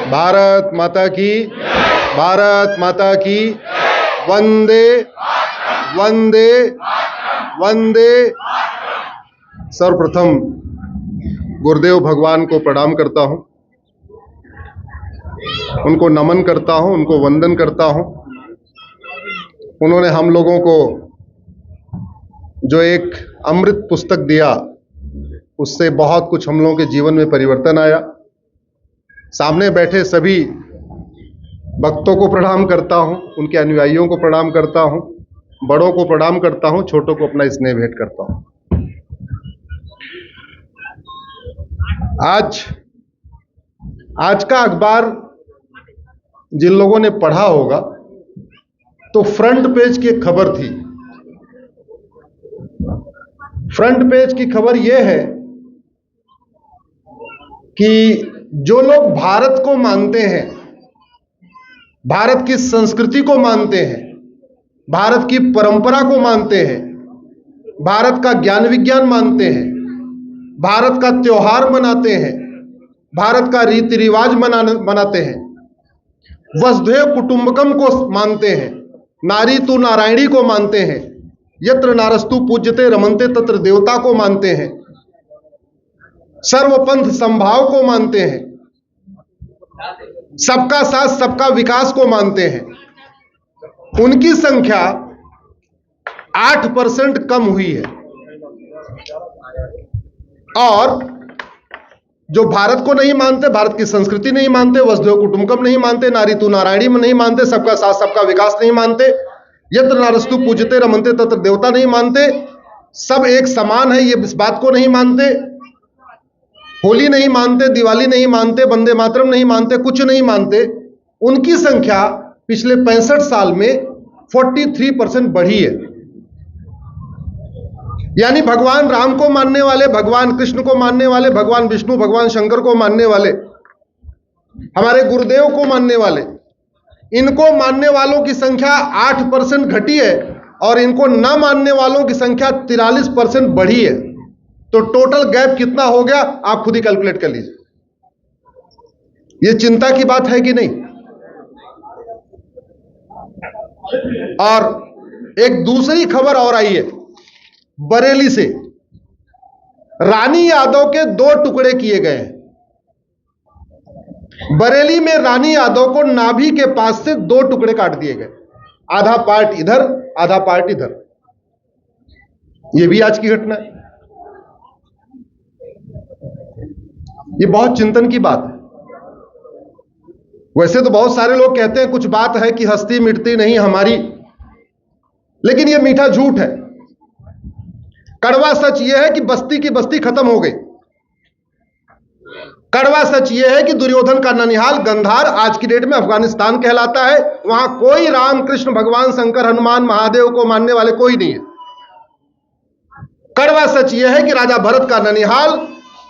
भारत माता की, भारत माता की। वंदे वंदे वंदे। सर्वप्रथम गुरुदेव भगवान को प्रणाम करता हूं, उनको नमन करता हूं, उनको वंदन करता हूं। उन्होंने हम लोगों को जो एक अमृत पुस्तक दिया, उससे बहुत कुछ हम लोगों के जीवन में परिवर्तन आया। सामने बैठे सभी भक्तों को प्रणाम करता हूं, उनके अनुयायियों को प्रणाम करता हूं, बड़ों को प्रणाम करता हूं, छोटों को अपना स्नेह भेंट करता हूं। आज का अखबार जिन लोगों ने पढ़ा होगा तो फ्रंट पेज की एक खबर थी। फ्रंट पेज की खबर यह है कि जो लोग भारत को मानते हैं, भारत की संस्कृति को मानते हैं, भारत की परंपरा को मानते हैं, भारत का ज्ञान विज्ञान मानते हैं, भारत का त्योहार मनाते हैं, भारत का रीति रिवाज मनाते हैं, वसुधैव कुटुंबकम को मानते हैं, नारी तु नारायणी को मानते हैं, यत्र नारस्तु पूज्यते रमन्ते तत्र देवता को मानते हैं, सर्वपंथ संभाव को मानते हैं, सबका साथ सबका विकास को मानते हैं, उनकी संख्या 8% कम हुई है। और जो भारत को नहीं मानते, भारत की संस्कृति नहीं मानते, वसुधैव कुटुंबकम नहीं मानते, नारी तु नारायणी में नहीं मानते, सबका साथ सबका विकास नहीं मानते, यत्र नारस्तु पूज्यते रमन्ते तत्र देवता नहीं मानते, सब एक समान है ये इस बात को नहीं मानते, होली नहीं मानते, दिवाली नहीं मानते, वंदे मातरम नहीं मानते, कुछ नहीं मानते, उनकी संख्या पिछले 65 साल में 43% बढ़ी है। यानी भगवान राम को मानने वाले, भगवान कृष्ण को मानने वाले, भगवान विष्णु, भगवान शंकर को मानने वाले, हमारे गुरुदेव को मानने वाले, इनको मानने वालों की संख्या 8% घटी है और इनको न मानने वालों की संख्या 43% बढ़ी है। तो टोटल गैप कितना हो गया आप खुद ही कैलकुलेट कर लीजिए। यह चिंता की बात है कि नहीं? और एक दूसरी खबर और आई है बरेली से। रानी यादव के 2 टुकड़े किए गए हैं। बरेली में रानी यादव को नाभि के पास से 2 टुकड़े काट दिए गए, आधा पार्ट इधर आधा पार्ट इधर। यह भी आज की घटना है। यह बहुत चिंतन की बात है। वैसे तो बहुत सारे लोग कहते हैं कुछ बात है कि हस्ती मिटती नहीं हमारी, लेकिन यह मीठा झूठ है। कड़वा सच यह है कि बस्ती की बस्ती खत्म हो गई। कड़वा सच यह है कि दुर्योधन का ननिहाल गंधार आज की डेट में अफगानिस्तान कहलाता है। वहां कोई राम कृष्ण भगवान शंकर हनुमान महादेव को मानने वाले कोई नहीं है। कड़वा सच यह है कि राजा भरत का ननिहाल,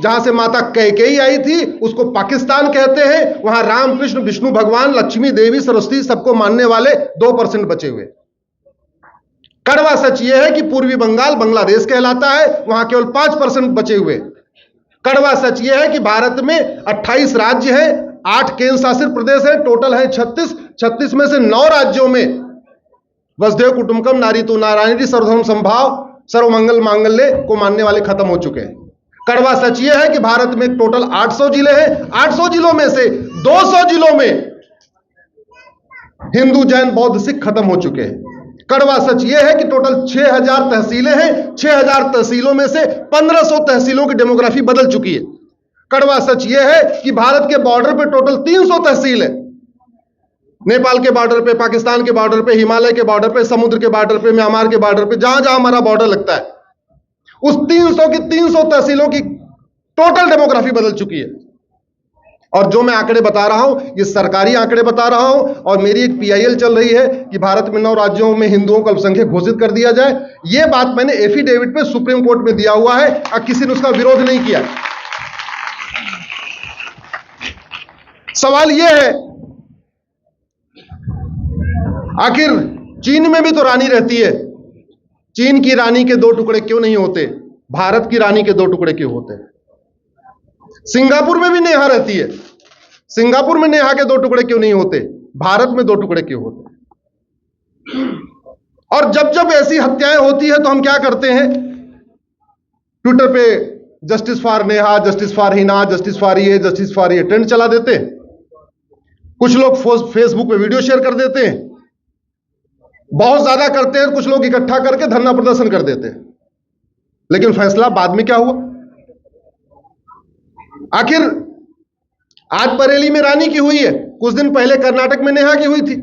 जहां से माता कैकेयी आई थी, उसको पाकिस्तान कहते हैं। वहां राम कृष्ण विष्णु भगवान लक्ष्मी देवी सरस्वती सबको मानने वाले 2% बचे हुए। कड़वा सच यह है कि पूर्वी बंगाल बांग्लादेश कहलाता है, वहां केवल 5% बचे हुए। कड़वा सच यह है कि भारत में 28 राज्य हैं, 8 केंद्र शासित प्रदेश हैं, टोटल है 36 में से 9 राज्यों में वसुधैव कुटुंबकम, नारी तु नारायणी, सर्वधर्म संभाव, सर्वमंगल मांगल्य को मानने वाले खत्म हो चुके हैं। कड़वा सच यह है कि भारत में टोटल 800 जिले हैं, 800 जिलों में से 200 जिलों में हिंदू जैन बौद्ध सिख खत्म हो चुके हैं। कड़वा सच यह है कि टोटल 6000 तहसीलें हैं, 6000 तहसीलों में से 1500 तहसीलों की डेमोग्राफी बदल चुकी है। कड़वा सच यह है कि भारत के बॉर्डर पे टोटल 300 तहसील है। नेपाल के बॉर्डर पे, पाकिस्तान के बॉर्डर पे, हिमालय के बॉर्डर पे, समुद्र के बॉर्डर पे, म्यांमार के बॉर्डर पे, जहां जहां हमारा बॉर्डर लगता है, उस 300 की 300 तहसीलों की टोटल डेमोग्राफी बदल चुकी है। और जो मैं आंकड़े बता रहा हूं, ये सरकारी आंकड़े बता रहा हूं, और मेरी एक पीआईएल चल रही है कि भारत में 9 राज्यों में हिंदुओं को अल्पसंख्यक घोषित कर दिया जाए। यह बात मैंने एफिडेविट पे सुप्रीम कोर्ट में दिया हुआ है और किसी ने उसका विरोध नहीं किया। सवाल यह है, आखिर चीन में भी तो रानी रहती है, चीन की रानी के 2 टुकड़े क्यों नहीं होते? भारत की रानी के 2 टुकड़े क्यों होते हैं? सिंगापुर में भी नेहा रहती है, सिंगापुर में नेहा के 2 टुकड़े क्यों नहीं होते, भारत में 2 टुकड़े क्यों होते? और जब जब ऐसी हत्याएं होती है तो हम क्या करते हैं, ट्विटर पे justice for Neha, justice for Hina, justice for ये ट्रेंड चला देते हैं। कुछ लोग फेसबुक पे वीडियो शेयर कर देते हैं, बहुत ज्यादा करते हैं, कुछ लोग इकट्ठा करके धरना प्रदर्शन कर देते हैं। लेकिन फैसला बाद में क्या हुआ? आखिर आज बरेली में रानी की हुई है, कुछ दिन पहले कर्नाटक में नेहा की हुई थी,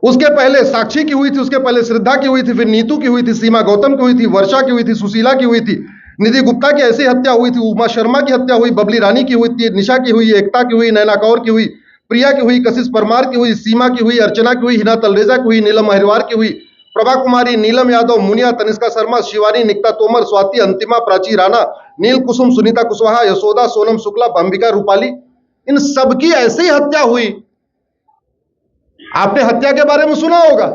उसके पहले साक्षी की हुई थी, उसके पहले श्रद्धा की हुई थी, फिर नीतू की हुई थी, सीमा गौतम की हुई थी, वर्षा की हुई थी, सुशीला की हुई थी, निधि गुप्ता की ऐसी हत्या हुई थी, उमा शर्मा की हत्या हुई, बबली रानी की हुई थी, निशा की हुई, एकता की हुई, नैना कौर की हुई, प्रिया की हुई, कशिश परमार की हुई, सीमा की हुई, अर्चना की हुई, हिना तलरेजा की हुई, नीलम अहिरवार की हुई, प्रभा कुमारी, नीलम यादव, मुनिया, तनिष्का शर्मा, शिवानी, निकिता तोमर, स्वाति, अंतिमा, प्राची राणा, नील कुसुम, सुनीता कुशवाहा, यशोदा, सोनम शुक्ला, अंबिका, रूपाली, इन सबकी ऐसे ही हत्या हुई। आपने हत्या के बारे में सुना होगा,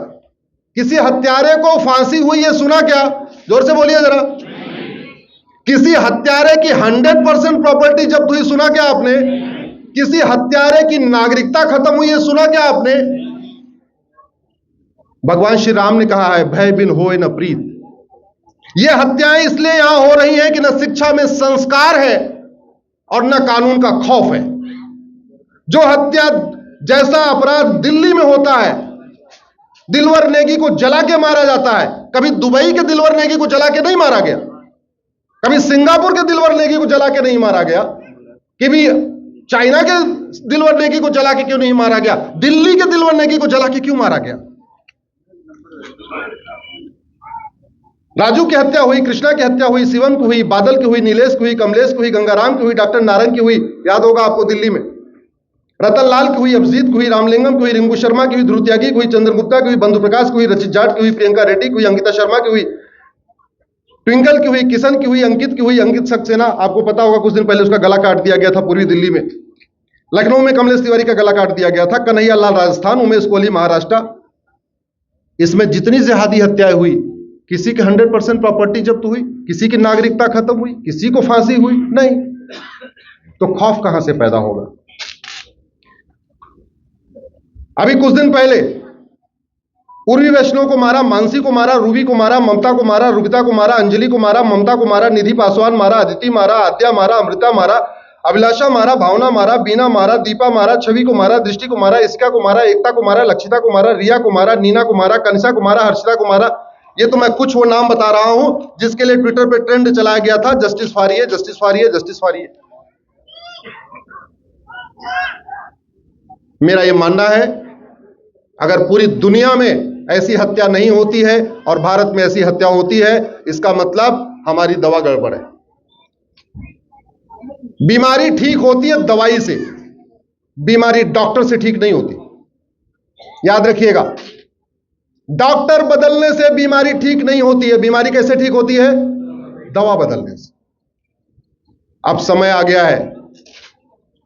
किसी हत्यारे को फांसी हुई, ये सुना क्या? जोर से बोलिए जरा। किसी हत्यारे की 100% प्रॉपर्टी जब्त हुई, सुना क्या आपने? किसी हत्यारे की नागरिकता खत्म हुई, ये सुना क्या आपने? भगवान श्री राम ने कहा है, भय बिन होए न प्रीत। ये हत्याएं इसलिए यहां हो रही हैं कि न शिक्षा में संस्कार है और न कानून का खौफ है। जो हत्या जैसा अपराध दिल्ली में होता है, दिलवर नेगी को जला के मारा जाता है, कभी दुबई के दिलवर नेगी को जला के नहीं मारा गया, कभी सिंगापुर के दिलवर नेगी को जला के नहीं मारा गया, कभी चाइना के दिलवर नेगी को जला के क्यों नहीं मारा गया, दिल्ली के दिलवर नेगी को जला के क्यों मारा गया? राजू की हत्या हुई, कृष्णा की हत्या हुई, शिवम की हुई, बादल की हुई, नीलेश की हुई, कमलेश की हुई, गंगाराम की हुई, डॉक्टर नारंग की हुई, याद होगा आपको दिल्ली में, रतन लाल की हुई, अभिजीत की हुई, रामलिंगम की हुई, रिंकू शर्मा की हुई, ध्रुव त्यागी की हुई, चंद्रगुप्ता की हुई, बंधु प्रकाश की हुई, रचित जाट की हुई, प्रियंका रेड्डी की हुई, अंकिता शर्मा की हुई, ट्विंकल की हुई, किशन की हुई, अंकित की हुई, अंकित सक्सेना, आपको पता होगा कुछ दिन पहले उसका गला काट दिया गया था पूर्वी दिल्ली में। लखनऊ में कमलेश तिवारी का गला काट दिया गया था, कन्हैया लाल राजस्थान, उमेश कोहली महाराष्ट्र। इसमें जितनी जिहादी हत्याएं हुई, किसी की 100% प्रॉपर्टी जब्त हुई, किसी की नागरिकता खत्म हुई, किसी को फांसी हुई नहीं, तो खौफ कहां से पैदा होगा? अभी कुछ दिन पहले पूर्वी वैष्णव को मारा, मानसी को मारा, रूबी को मारा, ममता को मारा, रुबिता को मारा, अंजलि को मारा, ममता को मारा, निधि पासवान मारा, अदिति मारा, आद्या मारा, अमृता मारा, अभिलाषा मारा, भावना मारा, बीना मारा, दीपा मारा, छवि को मारा, दृष्टि को मारा, इसका को मारा, एकता को मारा, लक्षिता को मारा, रिया को मारा, नीना को मारा, कनिषा को मारा, हर्षिता को मारा। ये तो मैं कुछ वो नाम बता रहा हूं जिसके लिए ट्विटर पे ट्रेंड चलाया गया था, जस्टिस फॉर ये, जस्टिस फॉर ये, जस्टिस फॉर ये। मेरा ये मानना है, अगर पूरी दुनिया में ऐसी हत्या नहीं होती है और भारत में ऐसी हत्या होती है, इसका मतलब हमारी दवा गड़बड़ है। बीमारी ठीक होती है दवाई से, बीमारी डॉक्टर से ठीक नहीं होती, याद रखिएगा। डॉक्टर बदलने से बीमारी ठीक नहीं होती है। बीमारी कैसे ठीक होती है? दवा बदलने से। अब समय आ गया है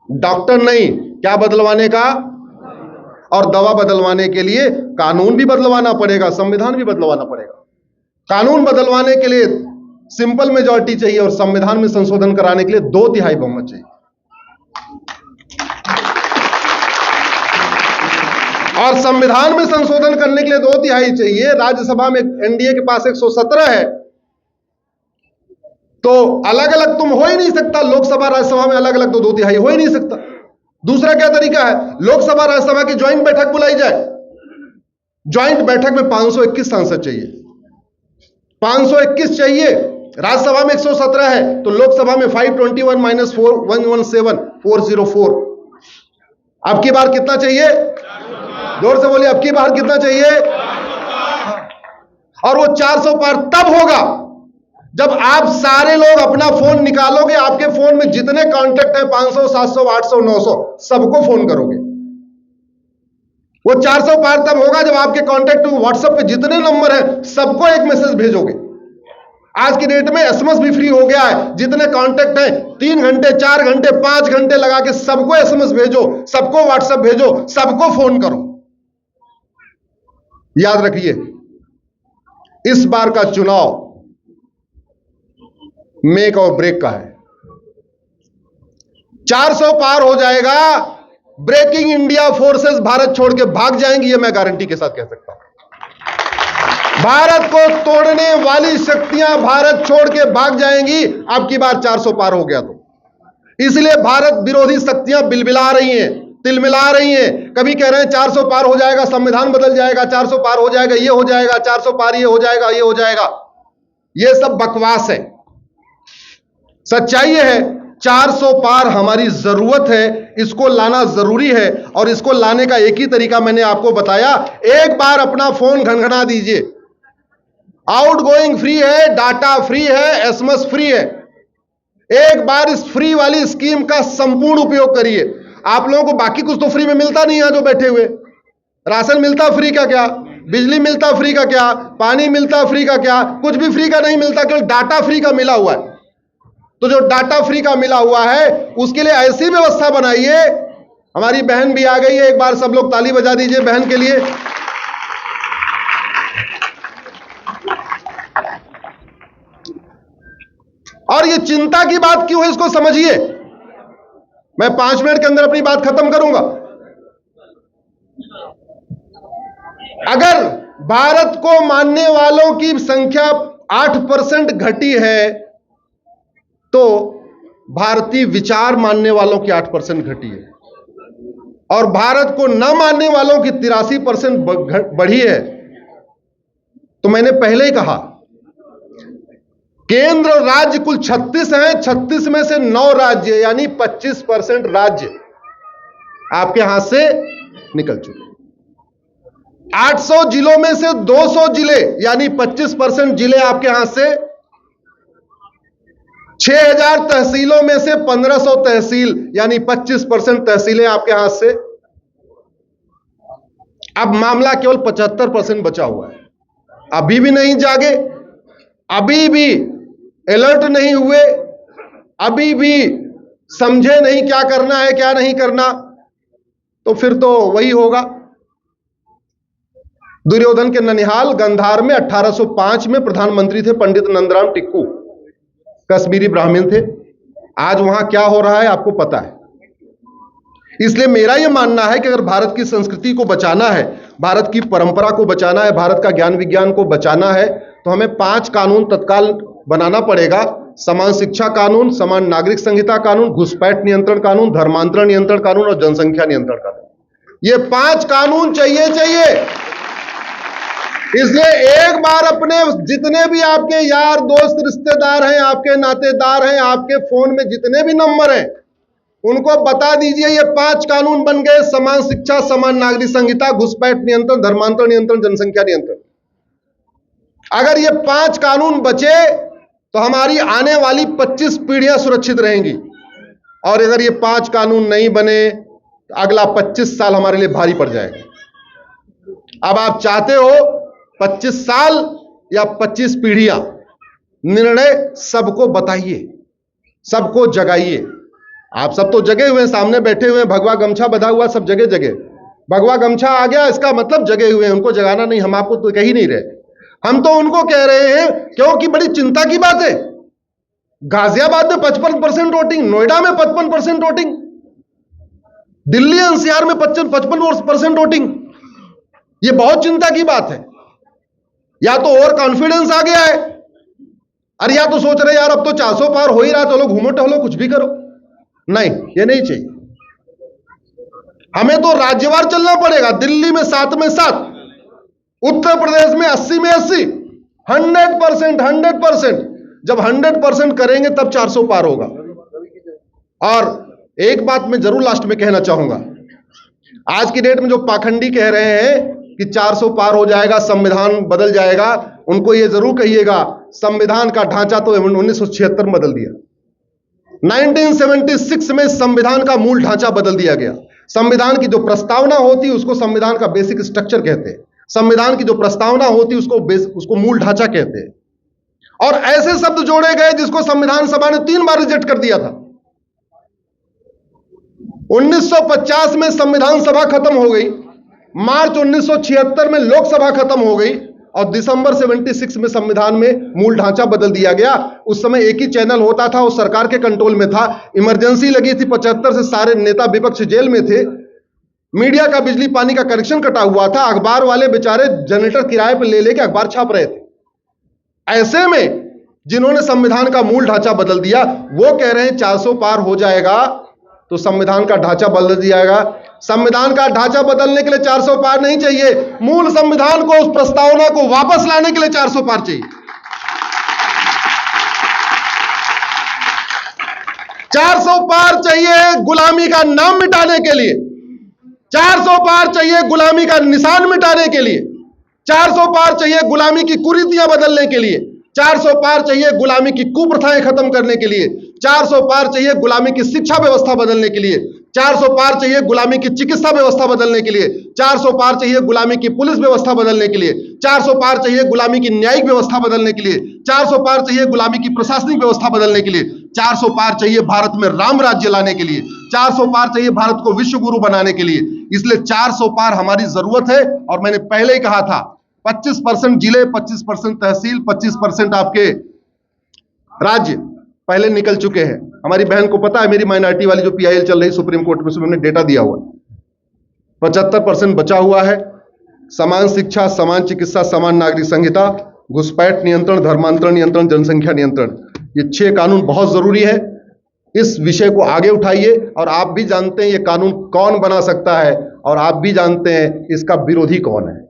डॉक्टर नहीं, क्या बदलवाने का? और दवा बदलवाने के लिए कानून भी बदलवाना पड़ेगा, संविधान भी बदलवाना पड़ेगा। कानून बदलवाने के लिए सिंपल मेजॉरिटी चाहिए और संविधान में संशोधन कराने के लिए 2/3 बहुमत चाहिए। और संविधान में संशोधन करने के लिए 2/3 चाहिए। राज्यसभा में एनडीए के पास 117 है, तो अलग अलग तुम हो ही नहीं सकता। लोकसभा राज्यसभा में अलग अलग तो 2/3 हो ही नहीं सकता। दूसरा क्या तरीका है? लोकसभा राज्यसभा की ज्वाइंट बैठक बुलाई जाए। ज्वाइंट बैठक में 521 सांसद चाहिए, 521 चाहिए। राज्यसभा में 117 है, तो लोकसभा में 521 - 4 117 404। अब की बार कितना चाहिए? जोर से बोलिए, अब की बार कितना चाहिए? और वो 400 पार तब होगा जब आप सारे लोग अपना फोन निकालोगे, आपके फोन में जितने कॉन्टेक्ट हैं 500 700 800 900 सबको फोन करोगे। वो 400 पार तब होगा जब आपके कॉन्टेक्ट व्हाट्सएप पे जितने नंबर हैं सबको एक मैसेज भेजोगे। आज की डेट में एसएमएस भी फ्री हो गया है। जितने कॉन्टेक्ट हैं 3 घंटे 4 घंटे 5 घंटे लगा के सबको एसएमएस भेजो, सबको व्हाट्सएप भेजो, सबको फोन करो। याद रखिए, इस बार का चुनाव मेक और ब्रेक का है। 400 पार हो जाएगा, ब्रेकिंग इंडिया फोर्सेस भारत छोड़ के भाग जाएंगी, यह मैं गारंटी के साथ कह सकता हूं। भारत को तोड़ने वाली शक्तियां भारत छोड़ के भाग जाएंगी अब की बार 400 पार हो गया तो। इसलिए भारत विरोधी शक्तियां बिलबिला रही हैं, तिलमिला रही हैं। कभी कह रहे हैं 400 पार हो जाएगा, संविधान बदल जाएगा, 400 पार हो जाएगा, ये हो जाएगा, 400 पार ये हो जाएगा, ये हो जाएगा। ये सब बकवास है। सच्चाई यह है 400 पार हमारी जरूरत है, इसको लाना जरूरी है। और इसको लाने का एक ही तरीका मैंने आपको बताया। एक बार अपना फोन घनघना दीजिए, आउटगोइंग फ्री है, डाटा फ्री है, एसएमएस फ्री है। एक बार इस फ्री वाली स्कीम का संपूर्ण उपयोग करिए। आप लोगों को बाकी कुछ तो फ्री में मिलता नहीं है, जो बैठे हुए राशन मिलता फ्री का क्या, बिजली मिलता फ्री का क्या, पानी मिलता फ्री का क्या, कुछ भी फ्री का नहीं मिलता, केवल डाटा फ्री का मिला हुआ है। तो जो डाटा फ्री का मिला हुआ है उसके लिए ऐसी व्यवस्था बनाइए। हमारी बहन भी आ गई है, एक बार सब लोग ताली बजा दीजिए बहन के लिए। और ये चिंता की बात क्यों है इसको समझिए। मैं 5 मिनट के अंदर अपनी बात खत्म करूंगा। अगर भारत को मानने वालों की संख्या 8% घटी है तो भारतीय विचार मानने वालों की 8% घटी है, और भारत को न मानने वालों की 83% बढ़ी है। तो मैंने पहले ही कहा केंद्र और राज्य कुल 36 हैं, 36 में से 9 राज्य यानी 25% राज्य आपके हाथ से निकल चुके। 800 जिलों में से 200 जिले यानी 25% जिले आपके हाथ से, 6000 तहसीलों में से 1500 तहसील यानी 25% तहसीलें आपके हाथ से। अब मामला केवल 75% बचा हुआ है। अभी भी नहीं जागे, अभी भी अलर्ट नहीं हुए, अभी भी समझे नहीं क्या करना है क्या नहीं करना, तो फिर तो वही होगा। दुर्योधन के ननिहाल गंधार में 1805 में प्रधानमंत्री थे पंडित नंदराम टिक्कू, कश्मीरी ब्राह्मण थे। आज वहां क्या हो रहा है आपको पता है। इसलिए मेरा यह मानना है कि अगर भारत की संस्कृति को बचाना है, भारत की परंपरा को बचाना है, भारत का ज्ञान विज्ञान को बचाना है, तो हमें 5 कानून तत्काल बनाना पड़ेगा। समान शिक्षा कानून, समान नागरिक संहिता कानून, घुसपैठ नियंत्रण कानून, धर्मांतरण नियंत्रण कानून और जनसंख्या नियंत्रण कानून। ये 5 कानून चाहिए। इसलिए एक बार अपने जितने भी आपके यार दोस्त रिश्तेदार हैं, आपके नातेदार हैं, आपके फोन में जितने भी नंबर हैं, उनको बता दीजिए ये 5 कानून बन गए। समान शिक्षा, समान नागरिक संहिता, घुसपैठ नियंत्रण, धर्मांतरण नियंत्रण, जनसंख्या नियंत्रण। अगर ये 5 कानून बचे तो हमारी आने वाली 25 पीढ़ियां सुरक्षित रहेंगी। और अगर ये 5 कानून नहीं बने तो अगला 25 साल हमारे लिए भारी पड़ जाएगा। अब आप चाहते हो 25 साल या 25 पीढ़ियां, निर्णय सबको बताइए, सबको जगाइए। आप सब तो जगे हुए हैं, सामने बैठे हुए हैं, भगवा गमछा बंधा हुआ, सब जगह जगह भगवा गमछा आ गया, इसका मतलब जगे हुए हैं। उनको जगाना नहीं, हम आपको तो कह ही नहीं रहे, हम तो उनको कह रहे हैं क्योंकि बड़ी चिंता की बात है। गाजियाबाद में 55% वोटिंग, नोएडा में 55% वोटिंग, दिल्ली एनसीआर में 55% वोटिंग। यह बहुत चिंता की बात है। या तो ओवर कॉन्फिडेंस आ गया है, अरे या तो सोच रहे यार अब तो 400 पार हो ही रहा, चलो घूमो टहलो कुछ भी करो। नहीं, ये नहीं चाहिए। हमें तो राज्यवार चलना पड़ेगा। दिल्ली में 7 में 7, उत्तर प्रदेश में 80 में 80, 100%। जब 100% करेंगे तब 400 पार होगा। और एक बात मैं जरूर लास्ट में कहना चाहूंगा, आज की डेट में जो पाखंडी कह रहे हैं कि 400 पार हो जाएगा, संविधान बदल जाएगा, उनको यह जरूर कहिएगा संविधान का ढांचा तो 1976 में बदल दिया। 1976 में संविधान का मूल ढांचा बदल दिया गया। संविधान की जो प्रस्तावना होती है उसको संविधान का बेसिक स्ट्रक्चर कहते हैं। संविधान की जो प्रस्तावना होती है उसको मूल ढांचा कहते हैं। और ऐसे शब्द जोड़े गए जिसको संविधान सभा ने 3 बार रिजेक्ट कर दिया था। 1950 में संविधान सभा खत्म हो गई, मार्च 1976 में लोकसभा खत्म हो गई, और दिसंबर 76 में संविधान में मूल ढांचा बदल दिया गया। उस समय एक ही चैनल होता था, वो सरकार के कंट्रोल में था। इमरजेंसी लगी थी, 75 से सारे नेता विपक्ष जेल में थे। मीडिया का बिजली पानी का कनेक्शन कटा हुआ था। अखबार वाले बेचारे जनरेटर किराए पर ले लेके अखबार छाप रहे थे। ऐसे में जिन्होंने संविधान का मूल ढांचा बदल दिया, वो कह रहे हैं 400 पार हो जाएगा तो संविधान का ढांचा बदल दिया जाएगा। संविधान का ढांचा बदलने के लिए 400 पार नहीं चाहिए, मूल संविधान को, उस प्रस्तावना को वापस लाने के लिए 400 पार चाहिए। 400 पार चाहिए गुलामी का नाम मिटाने के लिए, 400 पार चाहिए गुलामी का निशान मिटाने के लिए, 400 पार चाहिए गुलामी की कुरीतियां बदलने के लिए, 400 पार चाहिए गुलामी की कुप्रथाएं खत्म करने के लिए, 400 पार चाहिए गुलामी की शिक्षा व्यवस्था बदलने के लिए, 400 पार चाहिए गुलामी की चिकित्सा व्यवस्था बदलने के लिए, 400 पार चाहिए गुलामी की पुलिस व्यवस्था बदलने के लिए, 400 पार चाहिए गुलामी की न्यायिक व्यवस्था बदलने के लिए, 400 पार चाहिए गुलामी की प्रशासनिक व्यवस्था बदलने के लिए, 400 पार चाहिए भारत में राम राज्य लाने के लिए, 400 पार चाहिए भारत को विश्व गुरु बनाने के लिए। इसलिए 400 पार हमारी जरूरत है। और मैंने पहले ही कहा था, 25% जिले, 25% तहसील, 25% आपके राज्य पहले निकल चुके हैं। हमारी बहन को पता है, मेरी माइनॉरिटी वाली जो पीआईएल चल रही सुप्रीम कोर्ट में, उसमें हमने डेटा दिया हुआ है, 75% बचा हुआ है। समान शिक्षा, समान चिकित्सा, समान नागरिक संहिता, घुसपैठ नियंत्रण, धर्मांतरण नियंत्रण, जनसंख्या नियंत्रण, ये 6 कानून बहुत जरूरी है। इस विषय को आगे उठाइए। और आप भी जानते हैं ये कानून कौन बना सकता है, और आप भी जानते हैं इसका विरोधी कौन है।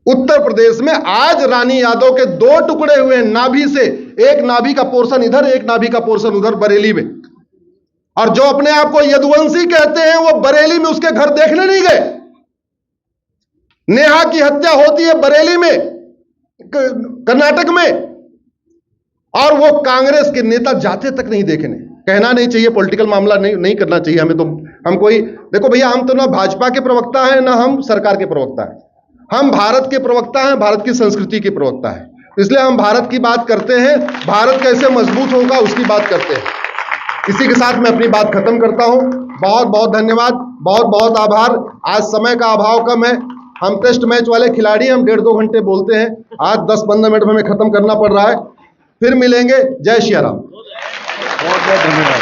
उत्तर प्रदेश में आज रानी यादव के 2 टुकड़े हुए हैं नाभि से, एक नाभि का पोर्शन इधर, एक नाभि का पोर्शन उधर, बरेली में। और जो अपने आप को यदुवंशी कहते हैं, वो बरेली में उसके घर देखने नहीं गए। नेहा की हत्या होती है बरेली में, कर्नाटक में, और वो कांग्रेस के नेता जाते तक नहीं देखने। कहना नहीं चाहिए, पॉलिटिकल मामला नहीं करना चाहिए हमें। तो हम कोई, देखो भैया, हम तो ना भाजपा के प्रवक्ता हैं, ना हम सरकार के प्रवक्ता हैं। हम भारत के प्रवक्ता हैं, भारत की संस्कृति के प्रवक्ता हैं। इसलिए हम भारत की बात करते हैं, भारत कैसे मजबूत होगा उसकी बात करते हैं। इसी के साथ मैं अपनी बात खत्म करता हूं। बहुत बहुत धन्यवाद, बहुत बहुत आभार। आज समय का अभाव कम है, हम टेस्ट मैच वाले खिलाड़ी, हम 1.5-2 घंटे बोलते हैं, आज 10-15 मिनट में हमें खत्म करना पड़ रहा है। फिर मिलेंगे। जय श्री राम। बहुत बहुत धन्यवाद।